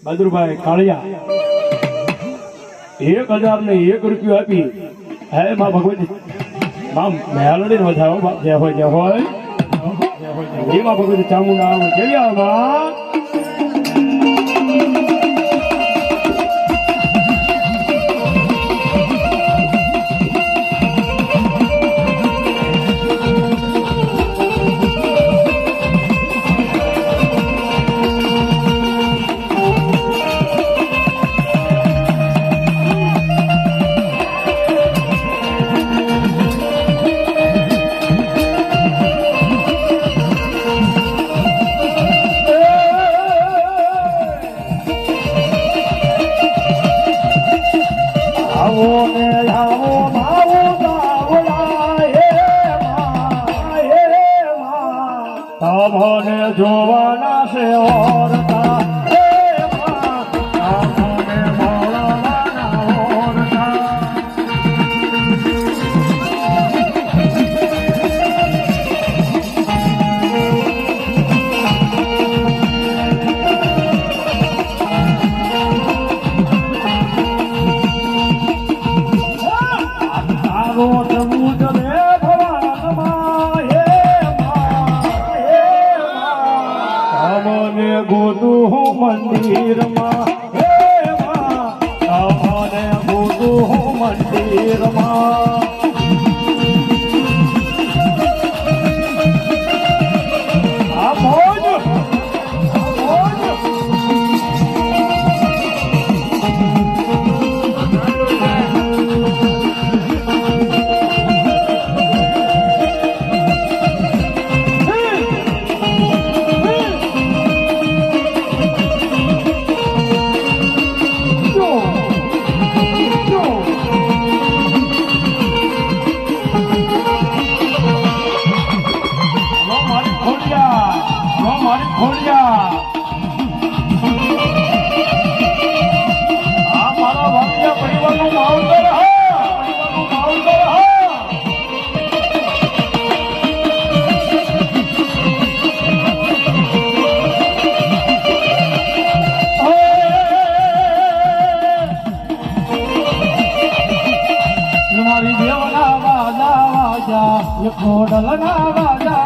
બહાદુરભાઈ કાળિયા 1000 ને 1 રૂપિયો આપી હે માં ભગવતી માં મેલડી નો જાવ જે હોય એમાં ભગવતી ચામુંડા કેવી આવા જોવાના છે ઓરતા ગોતું મંદિરમાં હે મને ગોતું મંદિરમાં આ મોજ ખોડલના વાજા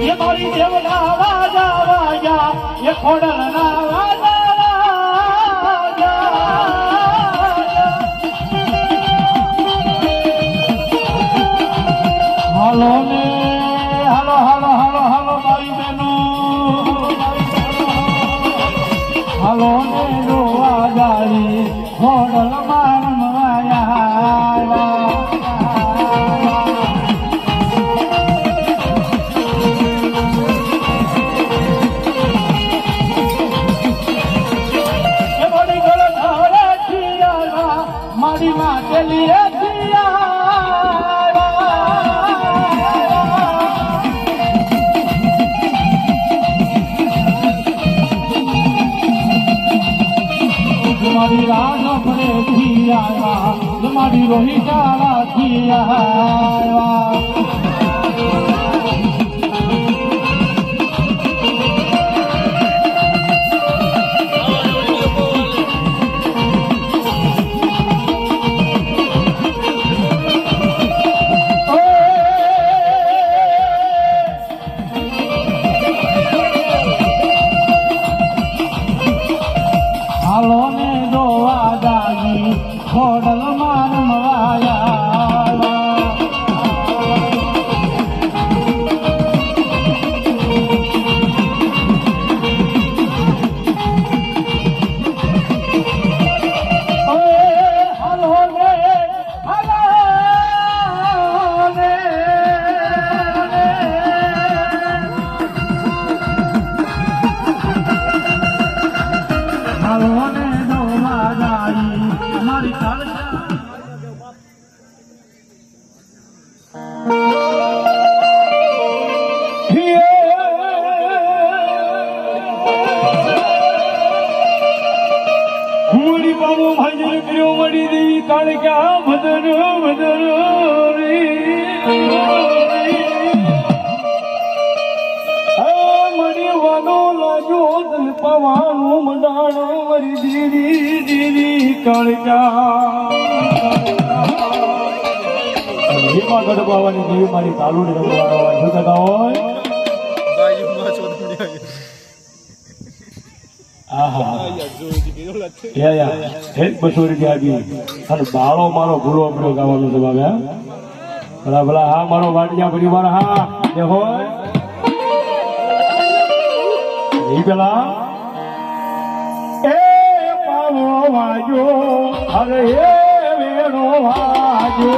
એ મારી દેવના વાજા વાજા એ ખોડલના વાજા હાલો ને હાલો હાલો હાલો હાલો મારી બેનો હાલો ને રોવા જારી ખોડલ મારી માં ચલી મારી રાજ પડે થિયા મારી રોહી ચાલા થિયા ખોડલ માર મવાયા મળી દેવી કાળકા ભદર ભદર મળી વાનો લાજો તલ પવાનું મંડાણો મરી દીદી દીદી કાળકા હેમાં ગઢબાવાની દેવી મારી તાલુડી રમવાનો શું કહેતા હોય એક 200 રૂપિયા આપી અને બાળો મારો ભૂરો પડ્યો ગાવાનો છે બાબા ભલા ભલા હા મારો વાડિયા પરિવાર હા એ હોય એ પેલા એ પાવો વાજો અરે એ વેણો વાજો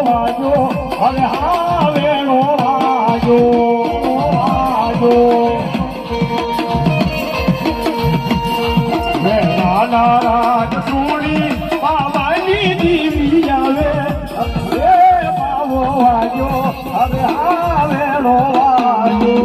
વાજો અરે હા વેણો વાજો વાજો વેણા રાજ સુણી પાવાની દીવી આવે પાવો વાજો અરે હા વેણો વાજો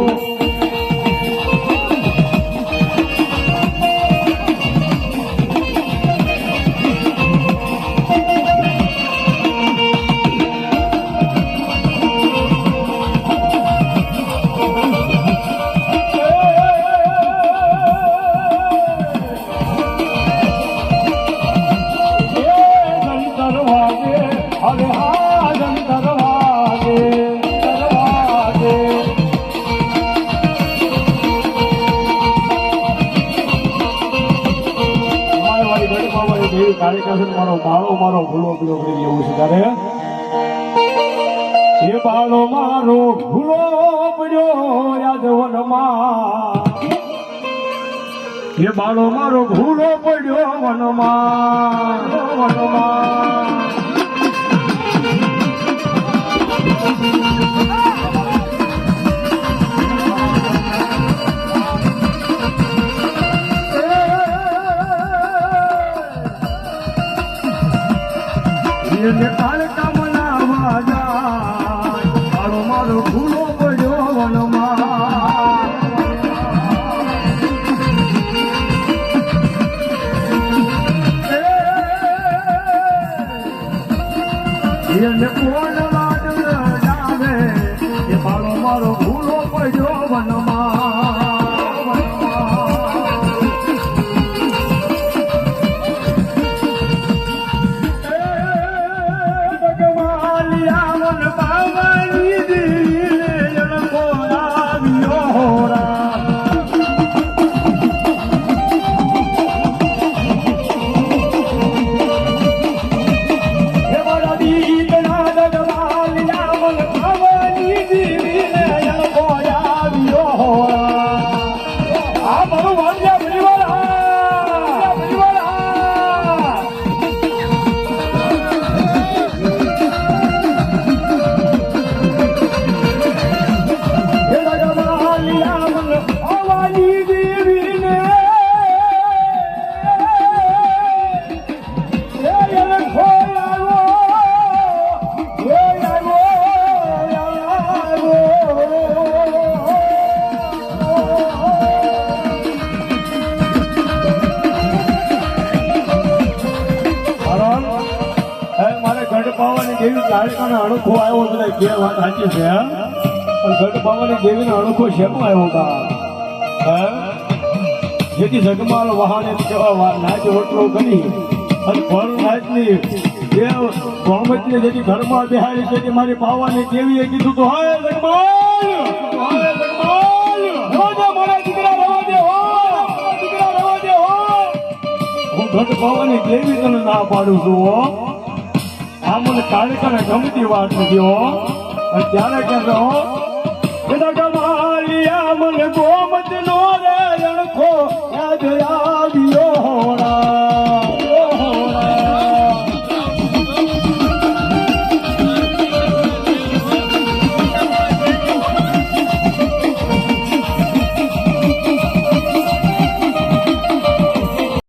દેવી કાળિકા છે મારો બાળો મારો ભૂલો પીળો કરી લેવું છે તારે એ બાળો મારો ભૂલો પડ્યો યાદવનમાં એ બાળો મારો ભૂલો પડ્યો વનમાં એને કાળકા મનાવા જાય બાળો મારો ભૂલો પડ્યો વનમાં એને કોણ લાડ જાવે એ બાળો મારો ભૂલો પડ્યો વનમાં કાળિકાનો અણુખો આવ્યો બધા કે વાત સાચી છે પણ ગઢ બાવાની દેવીનો અણુખો શેનો આવ્યો બા જેથી જગમાલ વહાણે નાચ રોટલો કરી અને ફળ નાચની દેવ ગોમતને જેથી ઘરમાં બેહાડી જેથી મારી પાવાની દેવીએ કીધું તો હાય જગમાલ મારા દીકરા રવા દે હું ગઢ બાવાની દેવી તને ના પાડું છું આ મને કાળિકાને ગમતી વાત નથી અને ત્યારે કહેતો